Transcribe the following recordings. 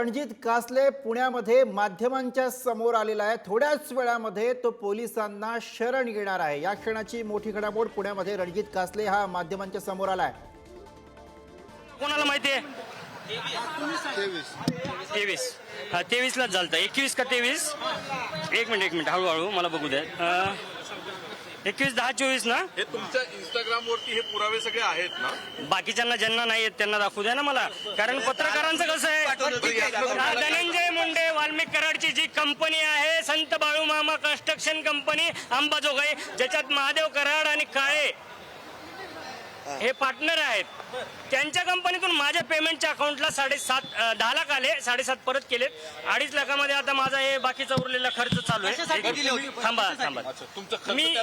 रणजित कासले पुण्यामध्ये माध्यमांच्या समोर आलेला आहे। थोड्याच वेळामध्ये तो पोलिसांना शरण येणार आहे। या क्षणाची मोठी घडामोड पुण्यामध्ये रणजित कासले हा माध्यमांच्या समोर आला आहे। कोणाला माहिती आहे? 23 लाच झालता। 21 का 23? एक मिनिट हळूहळू मला बघू द्या। 21/10/24 ना? हे तुमच्या इंस्टाग्राम वरती हे पुरावे सगळे आहेत ना? बाकीच्यांना ज्यांना नाही आहेत त्यांना दाखवू द्या ना मला, कारण पत्रकारांचं कसं आहे, धनंजय मुंडे वाल्मिक कराडची जी कंपनी आहे संत बाळूमामा कन्स्ट्रक्शन कंपनी अंबाजोगाई, ज्याच्यात महादेव कराड आणि काळे हे पार्टनर आहेत, त्यांच्या कंपनीतून माझ्या पेमेंटच्या अकाउंटला 10 लाख आले, 7.5 परत केलेत। 2.5 लाखामध्ये आता माझा हे बाकीचा उरलेला खर्च चालू आहे। थांबा मी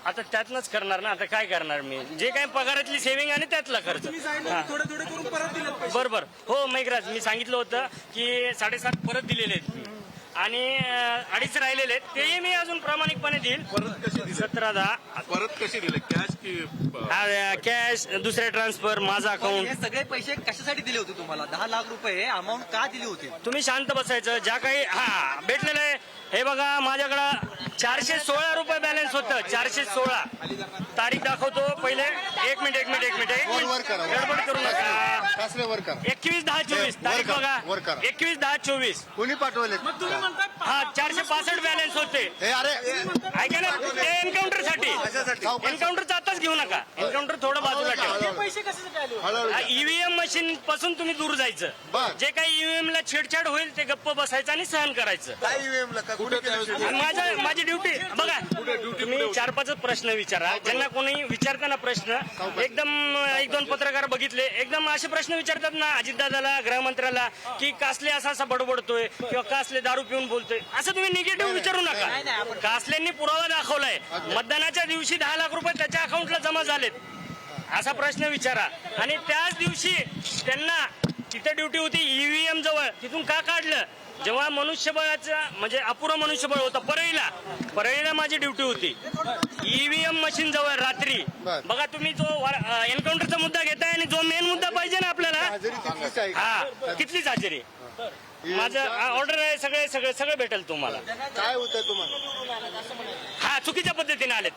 आता त्यातनंच करणार ना, आता काय करणार मी, जे काही पगारातली सेव्हिंग आणि त्यातला खर्च बरोबर। हो मैगराज, मी सांगितलं होतं की 7.5 परत दिलेले आहेत आणि 2.5 राहिलेले आहेत, तेही मी अजून प्रामाणिकपणे देईल। परत कशी दिले? 17-10 परत कशी दिले? कॅश की कॅश, दुसरे ट्रान्सफर, माझा अकाउंट। हे सगळे पैसे कशासाठी दिले होते तुम्हाला? 10 लाख रुपये अमाऊंट का दिली होती? तुम्ही शांत बसायचं, ज्या काही भेटलेलं आहे हे बघा, माझ्याकडं 416 रुपये बॅलन्स होतं। 416 तारीख दाखवतो पहिले। एक मिनिट गडबड करू नका। 21/10/24 तारीख बघा, 21/10/24 कोणी पाठवले? हा 465 बॅलन्स होते। ऐका ना, ते एन्काउंटर साठी, एन्काउंटरचा आताच घेऊ नका, एन्काउंटर थोडं बाजूला ठेवा। ईव्हीएम मशीन पासून तुम्ही दूर जायचं, जे काही ईव्हीएम ला छेडछाड होईल ते गप्प बसायचं आणि सहन करायचं। माझी ड्युटी बघा, तुम्ही 4-5 प्रश्न विचारा, ज्यांना कोणी विचारताना प्रश्न एकदम 1-2 पत्रकार बघितले एकदम असे प्रश्न विचारतात ना अजितदादाला, गृहमंत्र्याला, की कासले असा बडबडतोय किंवा कासले दारू पिऊन बोलतोय, असं तुम्ही निगेटिव्ह विचारू नका। कासलेंनी पुरावा दाखवलाय, मतदानाच्या दिवशी 10 लाख रुपये त्याच्या अकाउंटला जमा झालेत, असा प्रश्न विचारा। आणि त्याच दिवशी त्यांना तिथे ड्युटी होती ईव्हीएम जवळ, तिथून का काढलं? जेव्हा मनुष्यबळाचं म्हणजे अपुरं मनुष्यबळ होतं परळीला माझी ड्युटी होती ईव्हीएम मशीन जवळ रात्री। बघा तुम्ही जो एन्काउंटरचा मुद्दा घेताय आणि जो मेन मुद्दा पाहिजे ना आपल्याला, हा तिथलीच हजेरी, माझं ऑर्डर आहे, सगळे भेटेल तुम्हाला। काय होतं तुम्हाला? हा चुकीच्या पद्धतीने आलेत।